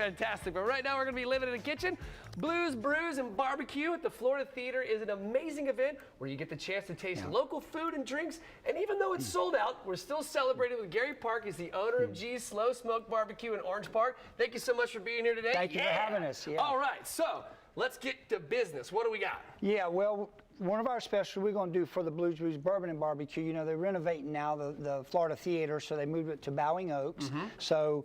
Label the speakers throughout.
Speaker 1: Fantastic, but right now we're going to be living in the kitchen. Blues, Brews, and Barbecue at the Florida Theater is an amazing event where you get the chance to taste local food and drinks, and even though it's sold out, we're still celebrating with Gary Park. He's the owner of G's Slow Smoked Barbecue in Orange Park. Thank you so much for being here today.
Speaker 2: Thank you for having us. Yeah.
Speaker 1: All right, so let's get to business. What do we got?
Speaker 2: Yeah, well, one of our specials we're going to do for the Blues, Brews, Bourbon, and Barbecue, you know, they're renovating now the Florida Theater, so they moved it to Bowling Oaks. So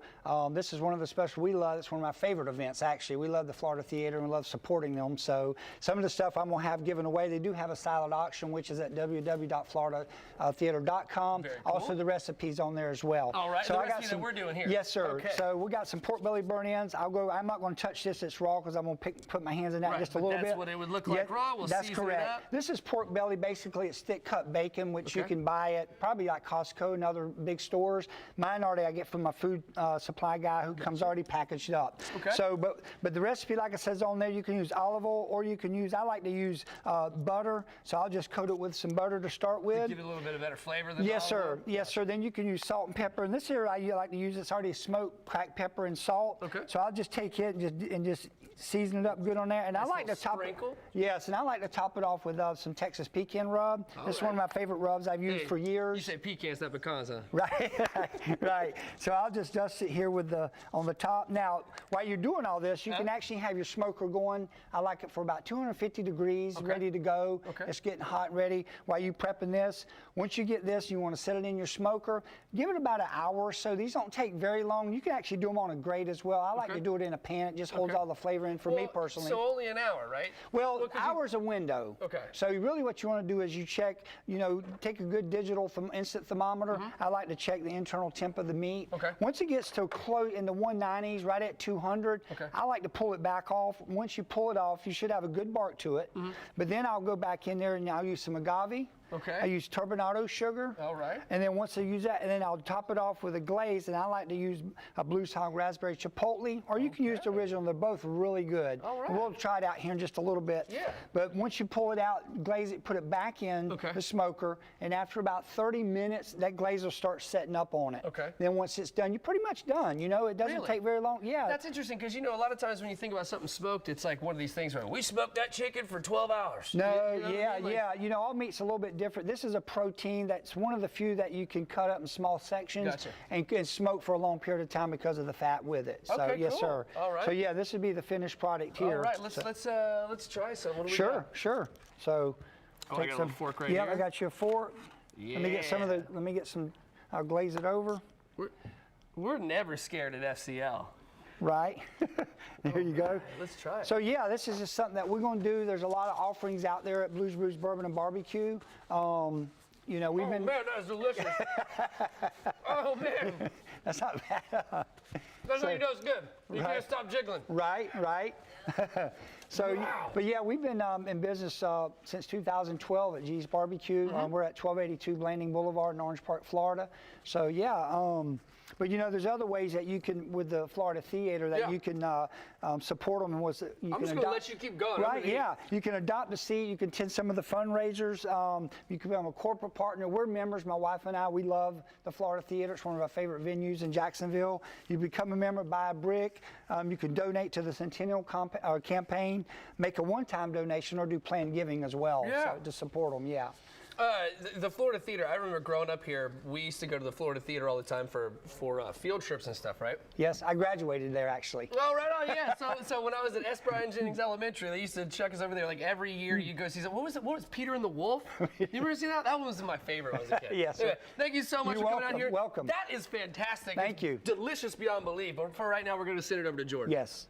Speaker 2: this is one of the specials we love. It's one of my favorite events, actually. We love the Florida Theater and we love supporting them. So some of the stuff I'm going to have given away, they do have a silent auction, which is at www.floridatheater.com.
Speaker 1: Very cool.
Speaker 2: Also, the recipes on there as well.
Speaker 1: All right,
Speaker 2: so
Speaker 1: the
Speaker 2: I got
Speaker 1: recipe
Speaker 2: some,
Speaker 1: that we're doing here.
Speaker 2: Yes, sir.
Speaker 1: Okay.
Speaker 2: So we got some pork belly burn-ins. I'm not going to touch this. It's raw because I'm going to put my hands in that just a little bit.
Speaker 1: That's what it would look like raw. We'll
Speaker 2: that's
Speaker 1: season
Speaker 2: correct.
Speaker 1: it up.
Speaker 2: This is pork belly. Basically, it's thick cut bacon, which you can buy at probably like Costco and other big stores. Mine I get from my food supply guy who comes already packaged up.
Speaker 1: Okay.
Speaker 2: So, but the recipe, like it says on there, you can use olive oil or you can use. I like to use butter, so I'll just coat it with some butter to start with.
Speaker 1: Give it a little bit of better flavor than
Speaker 2: Yes, sir.
Speaker 1: olive oil.
Speaker 2: Yes, sir. Then you can use salt and pepper. And this here I like to use. It's already smoked cracked pepper and salt.
Speaker 1: Okay.
Speaker 2: So I'll just take it and just season it up good on there. And I like to top
Speaker 1: sprinkle?
Speaker 2: Yes, and I like to top it off with some Texas pecan rub. This is one of my favorite rubs I've used for years.
Speaker 1: You say pecans, not pecans, huh?
Speaker 2: Right, right. So I'll just dust it here with on the top. Now, while you're doing all this, you can actually have your smoker going. I like it for about 250 degrees, ready to go. It's getting hot and ready. While you prepping this, once you get this, you want to set it in your smoker. Give it about an hour or so. These don't take very long. You can actually do them on a grate as well. I like to do it in a pan. It just holds all the flavor in for me personally.
Speaker 1: So only an hour, right?
Speaker 2: Well, hour's a window.
Speaker 1: Okay.
Speaker 2: So really what you want to do is you check, you know, take a good digital instant thermometer. I like to check the internal temp of the meat. Once it gets to close in the 190s, right at 200, I like to pull it back off. Once you pull it off, you should have a good bark to it. But then I'll go back in there and I'll use some agave. I use turbinado sugar.
Speaker 1: All right.
Speaker 2: And then once I use that, and then I'll top it off with a glaze, and I like to use a Blues Hog Raspberry Chipotle, or you can use the original. They're both really good.
Speaker 1: All right.
Speaker 2: We'll try it out here in just a little bit.
Speaker 1: Yeah.
Speaker 2: But once you pull it out, glaze it, put it back in the smoker, and after about 30 minutes, that glaze will start setting up on it. Then once it's done, you're pretty much done. You know, it doesn't take very long. Yeah.
Speaker 1: That's interesting because, you know, a lot of times when you think about something smoked, it's like one of these things where we smoked that chicken for 12 hours.
Speaker 2: No,
Speaker 1: you know what I mean?
Speaker 2: yeah. You know, all meat's a little bit different. This is a protein that's one of the few that you can cut up in small sections and smoke for a long period of time because of the fat with it. So yes, sir.
Speaker 1: All right.
Speaker 2: So yeah, this would be the finished product here.
Speaker 1: All right, let's try some. What do we got?
Speaker 2: Sure. So
Speaker 1: I got a fork right here.
Speaker 2: Yeah, I got you a fork.
Speaker 1: Yeah.
Speaker 2: Let me get some of the. Let me get some. I'll glaze it over.
Speaker 1: We're never scared at FCL.
Speaker 2: Right. There you go.
Speaker 1: Let's try it.
Speaker 2: So yeah, this is just something that we're going to do. There's a lot of offerings out there at Blues, Brews, Bourbon, and Barbecue. You know, we've been.
Speaker 1: Man, that's delicious. Oh man.
Speaker 2: That's not bad.
Speaker 1: That's how you know it's good. You can't stop jiggling.
Speaker 2: Right. So, but yeah, we've been in business since 2012 at G's Barbecue. We're at 1282 Blanding Boulevard in Orange Park, Florida. So yeah, but you know, there's other ways that you can, with the Florida Theater, that you can support them. And
Speaker 1: I'm just going to let you keep going.
Speaker 2: Right, yeah. You can adopt a seat. You can attend some of the fundraisers. You can become a corporate partner. We're members, my wife and I. We love the Florida Theater. It's one of our favorite venues in Jacksonville. You become a member, buy a brick. You can donate to the Centennial campaign, make a one-time donation, or do planned giving as well to support them,
Speaker 1: The Florida Theater, I remember growing up here, we used to go to the Florida Theater all the time for field trips and stuff, right?
Speaker 2: Yes, I graduated there actually.
Speaker 1: Oh, right on, yeah. So when I was at S. Bryan Jennings Elementary, they used to chuck us over there like every year. You go see something. What was Peter and the Wolf? You ever see that? That one was my favorite when I was a kid.
Speaker 2: Yes.
Speaker 1: Anyway, thank you so much for coming out here.
Speaker 2: Welcome.
Speaker 1: That is fantastic.
Speaker 2: Thank you.
Speaker 1: Delicious beyond belief. But for right now, we're going to send it over to Jordan.
Speaker 2: Yes.